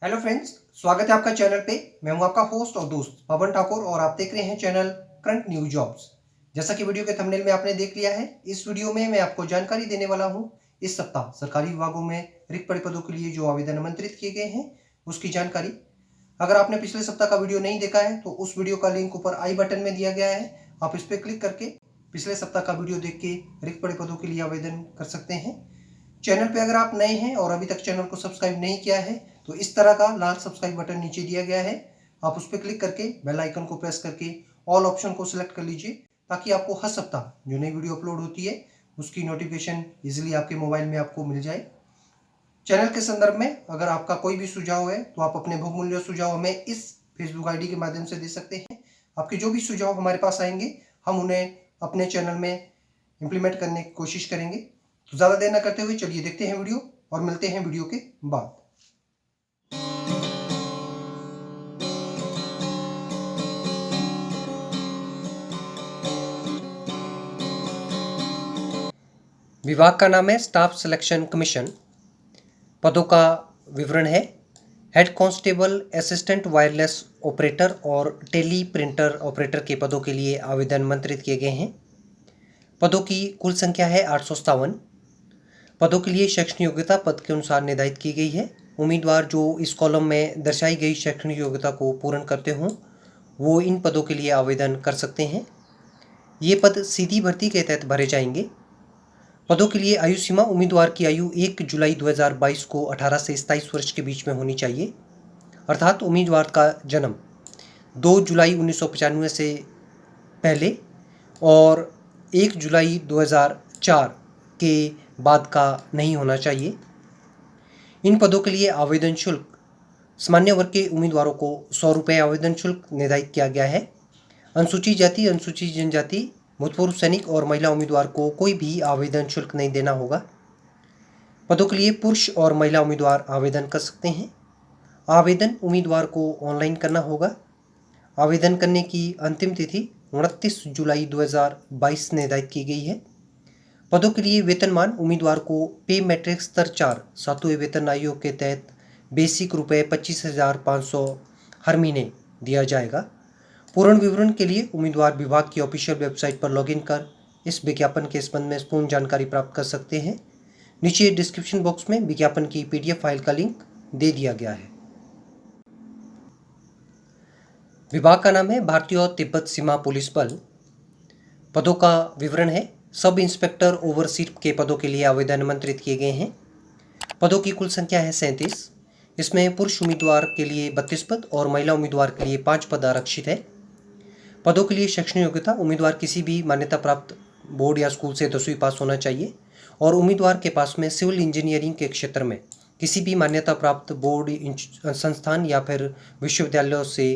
Hello friends, स्वागत है आपका चैनल पे। मैं हूं आपका होस्ट और दोस्त पवन ठाकुर और आप देख रहे हैं चैनल करंट न्यू जॉब्स। जैसा कि वीडियो के थंबनेल में आपने देख लिया है, इस वीडियो में मैं आपको जानकारी देने वाला हूं इस सप्ताह सरकारी विभागों में रिक्त पड़े पदों के लिए जो आवेदन आमंत्रित किए गए हैं उसकी जानकारी। अगर आपने पिछले सप्ताह का वीडियो नहीं देखा है तो उस वीडियो का लिंक ऊपर आई बटन में दिया गया है, आप इस पर क्लिक करके पिछले सप्ताह का वीडियो देख के रिक्त पड़े पदों के लिए आवेदन कर सकते हैं। चैनल पे अगर आप नए हैं और अभी तक चैनल को सब्सक्राइब नहीं किया है तो इस तरह का लाल सब्सक्राइब बटन नीचे दिया गया है, आप उस पर क्लिक करके बेल आइकन को प्रेस करके ऑल ऑप्शन को सिलेक्ट कर लीजिए ताकि आपको हर सप्ताह जो नई वीडियो अपलोड होती है उसकी नोटिफिकेशन इजीली आपके मोबाइल में आपको मिल जाए। चैनल के संदर्भ में अगर आपका कोई भी सुझाव है तो आप अपने बहुमूल्य सुझाव हमें इस फेसबुक आईडी के माध्यम से दे सकते हैं। आपके जो भी सुझाव हमारे पास आएंगे हम उन्हें अपने चैनल में इम्प्लीमेंट करने की कोशिश करेंगे। तो ज़्यादा देर न करते हुए चलिए देखते हैं वीडियो और मिलते हैं वीडियो के बाद। विभाग का नाम है स्टाफ सिलेक्शन कमीशन। पदों का विवरण है head constable, assistant wireless operator और टेली प्रिंटर ऑपरेटर के पदों के लिए आवेदन आमंत्रित किए गए हैं। पदों की कुल संख्या है 857। पदों के लिए शैक्षणिक योग्यता पद के अनुसार निर्धारित की गई है। उम्मीदवार जो इस कॉलम में दर्शाई गई शैक्षणिक योग्यता को पूर्ण करते हों वो इन पदों के लिए आवेदन कर सकते हैं। ये पद सीधी भर्ती के तहत भरे जाएंगे। पदों के लिए आयु सीमा उम्मीदवार की आयु 1 जुलाई 2022 को 18 से 27 वर्ष के बीच में होनी चाहिए, अर्थात उम्मीदवार का जन्म 2 जुलाई 1995 से पहले और 1 जुलाई 2004 के बाद का नहीं होना चाहिए। इन पदों के लिए आवेदन शुल्क सामान्य वर्ग के उम्मीदवारों को 100 रुपये आवेदन शुल्क निर्धारित किया गया है। अनुसूचित जाति, अनुसूचित जनजाति, भूतपूर्व सैनिक और महिला उम्मीदवार को कोई भी आवेदन शुल्क नहीं देना होगा। पदों के लिए पुरुष और महिला उम्मीदवार आवेदन कर सकते हैं। आवेदन उम्मीदवार को ऑनलाइन करना होगा। आवेदन करने की अंतिम तिथि 29 जुलाई 2022 निर्धारित की गई है। पदों के लिए वेतनमान उम्मीदवार को पे मैट्रिक स्तर 4 सातवें वेतन आयोग के तहत बेसिक रुपये 25,500 हर महीने दिया जाएगा। पूर्ण विवरण के लिए उम्मीदवार विभाग की ऑफिशियल वेबसाइट पर लॉगिन कर इस विज्ञापन के संबंध में पूर्ण जानकारी प्राप्त कर सकते हैं। नीचे डिस्क्रिप्शन बॉक्स में विज्ञापन की PDF फाइल का लिंक दे दिया गया है। विभाग का नाम है भारतीय और तिब्बत सीमा पुलिस बल। पदों का विवरण है सब इंस्पेक्टर ओवरसीर के पदों के लिए आवेदन आमंत्रित किए गए हैं। पदों की कुल संख्या है 37। इसमें पुरुष उम्मीदवार के लिए 32 पद और महिला उम्मीदवार के लिए 5 पद आरक्षित है। पदों के लिए शैक्षणिक योग्यता उम्मीदवार किसी भी मान्यता प्राप्त बोर्ड या स्कूल से 10वीं पास होना चाहिए और उम्मीदवार के पास में सिविल इंजीनियरिंग के क्षेत्र में किसी भी मान्यता प्राप्त बोर्ड, संस्थान या फिर विश्वविद्यालयों से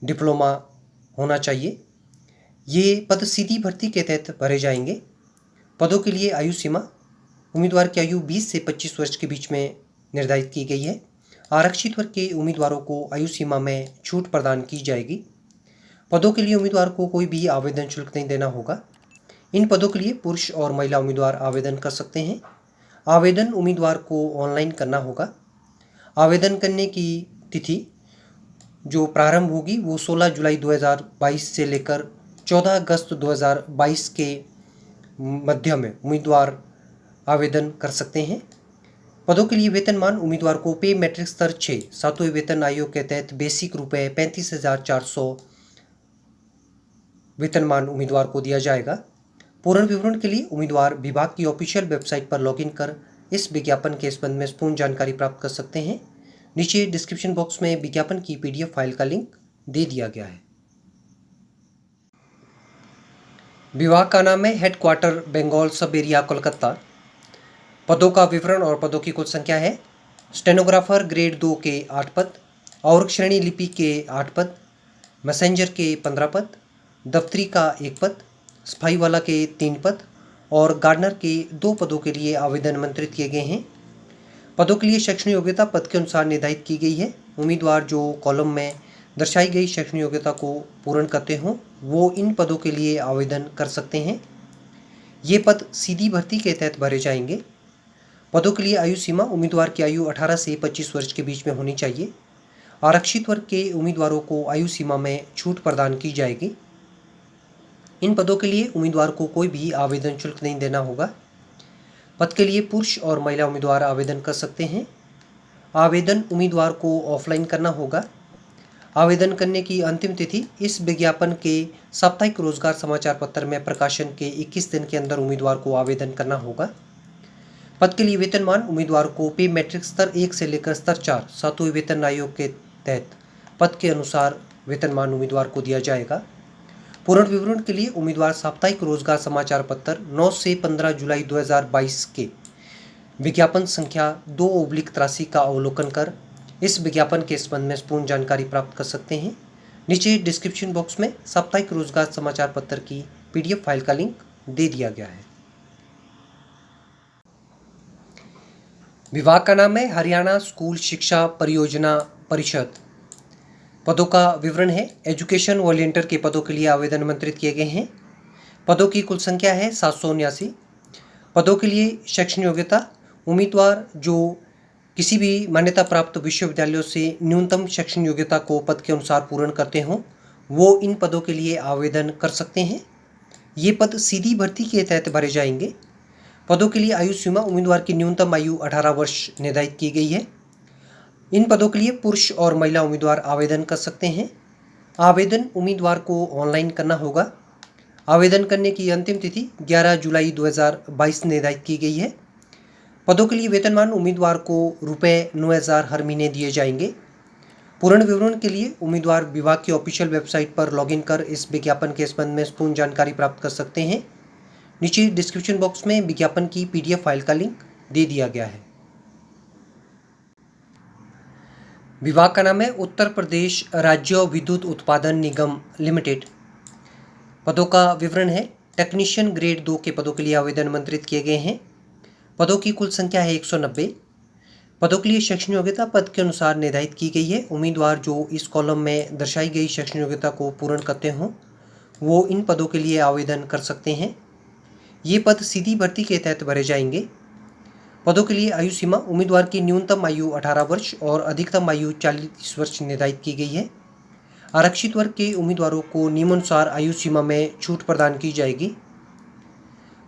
डिप्लोमा होना चाहिए। ये पद सीधी भर्ती के तहत भरे जाएंगे। पदों के लिए आयु सीमा उम्मीदवार की आयु 20 से 25 वर्ष के बीच में निर्धारित की गई है। आरक्षित वर्ग के उम्मीदवारों को आयु सीमा में छूट प्रदान की जाएगी। पदों के लिए उम्मीदवार को कोई भी आवेदन शुल्क नहीं देना होगा। इन पदों के लिए पुरुष और महिला उम्मीदवार आवेदन कर सकते हैं। आवेदन उम्मीदवार को ऑनलाइन करना होगा। आवेदन करने की तिथि जो प्रारंभ होगी वो 16 जुलाई 2022 से लेकर 14 अगस्त 2022 के मध्य में उम्मीदवार आवेदन कर सकते हैं। पदों के लिए वेतनमान उम्मीदवार को पे मैट्रिक स्तर 6 सातवें वेतन आयोग के तहत बेसिक रुपये 35,400 वेतनमान उम्मीदवार को दिया जाएगा। पूर्ण विवरण के लिए उम्मीदवार विभाग की ऑफिशियल वेबसाइट पर लॉगिन कर इस विज्ञापन के संबंध में पूर्ण जानकारी प्राप्त कर सकते हैं। नीचे डिस्क्रिप्शन बॉक्स में विज्ञापन की PDF फाइल का लिंक दे दिया गया है। विभाग का नाम है हेडक्वार्टर बंगाल सब एरिया कोलकाता। पदों का विवरण और पदों की कुल संख्या है स्टेनोग्राफर ग्रेड 2 के 8 पद, और श्रेणी लिपि के 8 पद, मैसेंजर के 15 पद, दफ्तरी का 1 पद, सफाई वाला के 3 पद और गार्डनर के 2 पदों के लिए आवेदन आमंत्रित किए गए हैं। पदों के लिए शैक्षणिक योग्यता पद के अनुसार निर्धारित की गई है। उम्मीदवार जो कॉलम में दर्शाई गई शैक्षणिक योग्यता को पूर्ण करते हों वो इन पदों के लिए आवेदन कर सकते हैं। ये पद सीधी भर्ती के तहत भरे जाएंगे। पदों के लिए आयु सीमा उम्मीदवार की आयु 18 से 25 वर्ष के बीच में होनी चाहिए। आरक्षित वर्ग के उम्मीदवारों को आयु सीमा में छूट प्रदान की जाएगी। इन पदों के लिए उम्मीदवार को कोई भी आवेदन शुल्क नहीं देना होगा। पद के लिए पुरुष और महिला उम्मीदवार आवेदन कर सकते हैं। आवेदन उम्मीदवार को ऑफलाइन करना होगा। आवेदन करने की अंतिम तिथि इस विज्ञापन के साप्ताहिक रोजगार समाचार पत्र में प्रकाशन के 21 दिन के अंदर उम्मीदवार को आवेदन करना होगा। पद के लिए वेतनमान उम्मीदवार को पे मैट्रिक स्तर 1 से लेकर स्तर 4 सातवें वेतन आयोग के तहत पद के अनुसार वेतनमान उम्मीदवार को दिया जाएगा। पूर्ण विवरण के लिए उम्मीदवार साप्ताहिक रोजगार समाचार पत्र 9 से 15 जुलाई 2022 के विज्ञापन संख्या 2/83 का अवलोकन कर इस विज्ञापन के संबंध में पूर्ण जानकारी प्राप्त कर सकते हैं। नीचे डिस्क्रिप्शन बॉक्स में साप्ताहिक रोजगार समाचार पत्र की PDF फाइल का लिंक दे दिया गया है। विभाग का नाम है हरियाणा स्कूल शिक्षा परियोजना परिषद। पदों का विवरण है। एजुकेशन वॉलंटियर के पदों के लिए आवेदन आमंत्रित किए गए हैं। पदों की कुल संख्या है 779। पदों के लिए शैक्षणिक योग्यता उम्मीदवार जो किसी भी मान्यता प्राप्त विश्वविद्यालयों से न्यूनतम शैक्षणिक योग्यता को पद के अनुसार पूर्ण करते हों वो इन पदों के लिए आवेदन कर सकते हैं। ये पद सीधी भर्ती के तहत भरे जाएंगे। पदों के लिए आयु सीमा उम्मीदवार की न्यूनतम आयु 18 वर्ष निर्धारित की गई है। इन पदों के लिए पुरुष और महिला उम्मीदवार आवेदन कर सकते हैं। आवेदन उम्मीदवार को ऑनलाइन करना होगा। आवेदन करने की अंतिम तिथि 11 जुलाई 2022 निर्धारित की गई है। पदों के लिए वेतनमान उम्मीदवार को ₹9,000 हर महीने दिए जाएंगे। पूर्ण विवरण के लिए उम्मीदवार विभाग की ऑफिशियल वेबसाइट पर लॉगिन कर इस विज्ञापन के संबंध में पूर्ण जानकारी प्राप्त कर सकते हैं। नीचे डिस्क्रिप्शन बॉक्स में विज्ञापन की PDF फाइल का लिंक दे दिया गया है। विभाग का नाम है उत्तर प्रदेश राज्य विद्युत उत्पादन निगम लिमिटेड। पदों का विवरण है। टेक्नीशियन ग्रेड 2 के पदों के लिए आवेदन आमंत्रित किए गए हैं। पदों की कुल संख्या है 190। पदों के लिए शैक्षणिक योग्यता पद के अनुसार निर्धारित की गई है। उम्मीदवार जो इस कॉलम में दर्शाई गई शैक्षणिक योग्यता को पूर्ण करते हों वो इन पदों के लिए आवेदन कर सकते हैं। ये पद सीधी भर्ती के तहत भरे जाएंगे। पदों के लिए आयु सीमा उम्मीदवार की न्यूनतम आयु 18 वर्ष और अधिकतम आयु 40 वर्ष निर्धारित की गई है। आरक्षित वर्ग के उम्मीदवारों को नियमानुसार आयु सीमा में छूट प्रदान की जाएगी।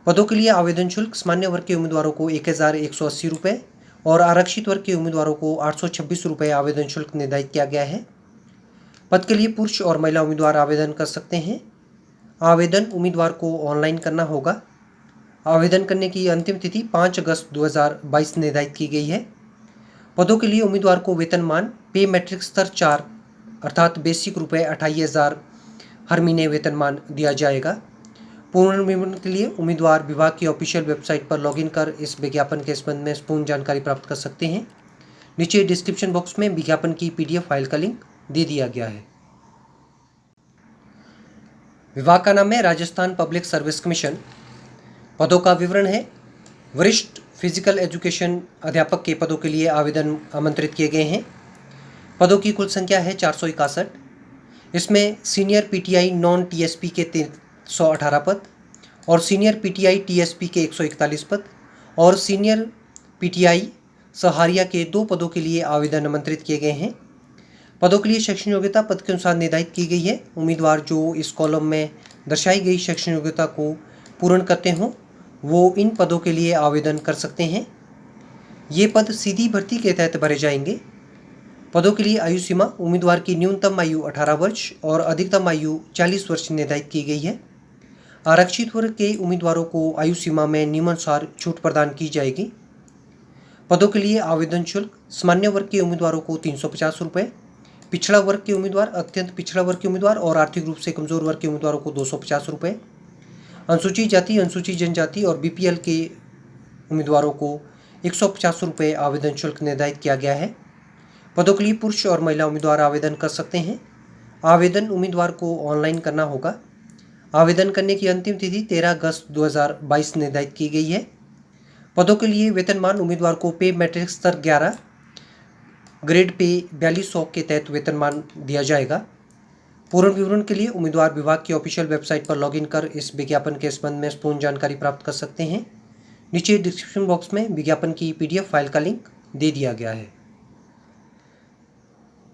पदों के लिए आवेदन शुल्क सामान्य वर्ग के उम्मीदवारों को 1,180 रुपये और आरक्षित वर्ग के उम्मीदवारों को 826 रुपये आवेदन शुल्क निर्धारित किया गया है। पद के लिए पुरुष और महिला उम्मीदवार आवेदन कर सकते हैं। आवेदन उम्मीदवार को ऑनलाइन करना होगा। आवेदन करने की अंतिम तिथि 5 अगस्त 2022 निर्धारित की गई है। पदों के लिए उम्मीदवार को वेतनमान पे मैट्रिक स्तर 4 अर्थात बेसिक ₹28,000 हर महीने वेतनमान दिया जाएगा। पूर्ण विवरण के लिए उम्मीदवार विभाग की ऑफिशियल वेबसाइट पर लॉगिन कर इस विज्ञापन के संबंध में पूर्ण जानकारी प्राप्त कर सकते हैं। नीचे डिस्क्रिप्शन बॉक्स में विज्ञापन की PDF फाइल का लिंक दे दिया गया है। विभाग का नाम है राजस्थान पब्लिक सर्विस कमीशन। पदों का विवरण है। वरिष्ठ फिजिकल एजुकेशन अध्यापक के पदों के लिए आवेदन आमंत्रित किए गए हैं। पदों की कुल संख्या है 461। इसमें सीनियर PTI नॉन TSP के 318 पद और सीनियर PTI TSP के 141 पद और सीनियर PTI सहारिया के 2 पदों के लिए आवेदन आमंत्रित किए गए हैं। पदों के लिए शैक्षणिक योग्यता पद के अनुसार निर्धारित की गई है। उम्मीदवार जो इस कॉलम में दर्शाई गई शैक्षणिक योग्यता को पूर्ण करते हों वो इन पदों के लिए आवेदन कर सकते हैं। ये पद सीधी भर्ती के तहत भरे जाएंगे। पदों के लिए आयु सीमा उम्मीदवार की न्यूनतम आयु 18 वर्ष और अधिकतम आयु 40 वर्ष निर्धारित की गई है। आरक्षित वर्ग के उम्मीदवारों को आयु सीमा में नियमानुसार छूट प्रदान की जाएगी। पदों के लिए आवेदन शुल्क सामान्य वर्ग के उम्मीदवारों को 350 रुपये, पिछड़ा वर्ग के उम्मीदवार, अत्यंत पिछड़ा वर्ग के उम्मीदवार और आर्थिक रूप से कमजोर वर्ग के उम्मीदवारों को 250 रुपये, अनुसूचित जाति, अनुसूचित जनजाति और BPL के उम्मीदवारों को 150 रुपये आवेदन शुल्क निर्धारित किया गया है। पदों के लिए पुरुष और महिला उम्मीदवार आवेदन कर सकते हैं। आवेदन उम्मीदवार को ऑनलाइन करना होगा। आवेदन करने की अंतिम तिथि 13 अगस्त 2022 निर्धारित की गई है। पदों के लिए वेतनमान उम्मीदवार को पे मैट्रिक स्तर 11 ग्रेड पे 4200 के तहत वेतनमान दिया जाएगा। पूर्ण विवरण के लिए उम्मीदवार विभाग की ऑफिशियल वेबसाइट पर लॉगिन कर इस विज्ञापन के संबंध में पूर्ण जानकारी प्राप्त कर सकते हैं। नीचे डिस्क्रिप्शन बॉक्स में विज्ञापन की PDF फाइल का लिंक दे दिया गया है।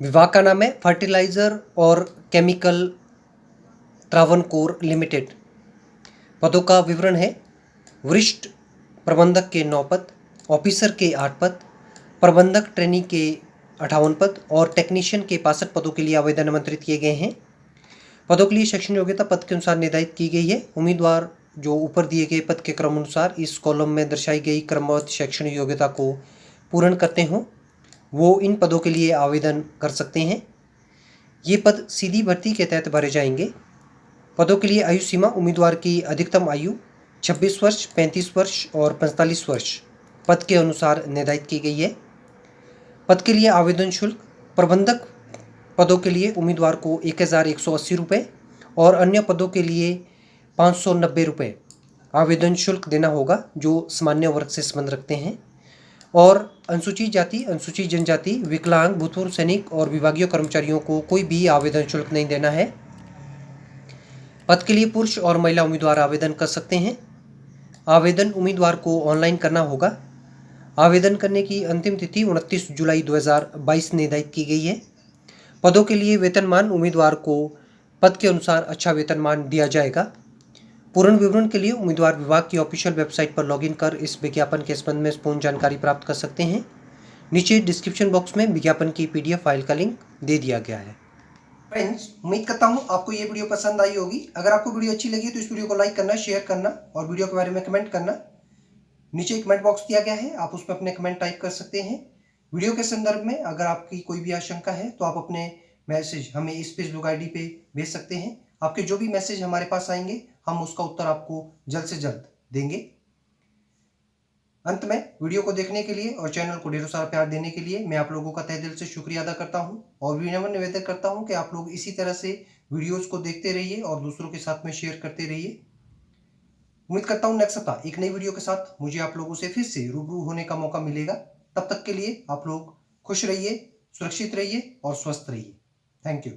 विभाग का नाम है फर्टिलाइजर और केमिकल त्रावणकोर लिमिटेड। पदों का विवरण है वरिष्ठ प्रबंधक के 9 पद, ऑफिसर के 8 पद, प्रबंधक ट्रेनी के 58 पद और टेक्नीशियन के 65 पदों के लिए आवेदन आमंत्रित किए गए हैं। पदों के लिए शैक्षणिक योग्यता पद के अनुसार निर्धारित की गई है। उम्मीदवार जो ऊपर दिए गए पद के क्रम अनुसार इस कॉलम में दर्शाई गई क्रमबद्ध शैक्षणिक योग्यता को पूर्ण करते हों वो इन पदों के लिए आवेदन कर सकते हैं। ये पद सीधी भर्ती के तहत भरे जाएंगे। पदों के लिए आयु सीमा उम्मीदवार की अधिकतम आयु 26 वर्ष, 35 वर्ष और 45 वर्ष पद के अनुसार निर्धारित की गई है। पद के लिए आवेदन शुल्क प्रबंधक पदों के लिए उम्मीदवार को 1180 रुपये और अन्य पदों के लिए 590 रुपये आवेदन शुल्क देना होगा जो सामान्य वर्ग से संबंध रखते हैं। और अनुसूचित जाति, अनुसूचित जनजाति, विकलांग, भूतपूर्व सैनिक और विभागीय कर्मचारियों को कोई भी आवेदन शुल्क नहीं देना है। पद के लिए पुरुष और महिला उम्मीदवार आवेदन कर सकते हैं। आवेदन उम्मीदवार को ऑनलाइन करना होगा। आवेदन करने की अंतिम तिथि 29 जुलाई 2022 निर्धारित की गई है। पदों के लिए वेतनमान उम्मीदवार को पद के अनुसार अच्छा वेतनमान दिया जाएगा। पूर्ण विवरण के लिए उम्मीदवार विभाग की ऑफिशियल वेबसाइट पर लॉगिन कर इस विज्ञापन के संबंध में पूर्ण जानकारी प्राप्त कर सकते हैं। नीचे डिस्क्रिप्शन बॉक्स में विज्ञापन की PDF फाइल का लिंक दे दिया गया है। फ्रेंड्स, उम्मीद करता हूँ आपको ये वीडियो पसंद आई होगी। अगर आपको वीडियो अच्छी लगी तो इस वीडियो को लाइक करना, शेयर करना और वीडियो के बारे में कमेंट करना। नीचे कमेंट बॉक्स दिया गया है, आप उसमें अपने कमेंट टाइप कर सकते हैं। वीडियो के संदर्भ में अगर आपकी कोई भी आशंका है तो आप अपने मैसेज हमें इस फेसबुक ID पे भेज सकते हैं। आपके जो भी मैसेज हमारे पास आएंगे हम उसका उत्तर आपको जल्द से जल्द देंगे। अंत में वीडियो को देखने के लिए और चैनल को ढेरों सारा प्यार देने के लिए मैं आप लोगों का तहे दिल से शुक्रिया अदा करता हूं और विनम्र निवेदन करता हूं कि आप लोग इसी तरह से वीडियोस को देखते रहिए और दूसरों के साथ में शेयर करते रहिए। उम्मीद करता हूं नेक्स्ट सप्ताह एक नई वीडियो के साथ मुझे आप लोगों से फिर से रूबरू होने का मौका मिलेगा। तब तक के लिए आप लोग खुश रहिए, सुरक्षित रहिए और स्वस्थ रहिए। Thank you.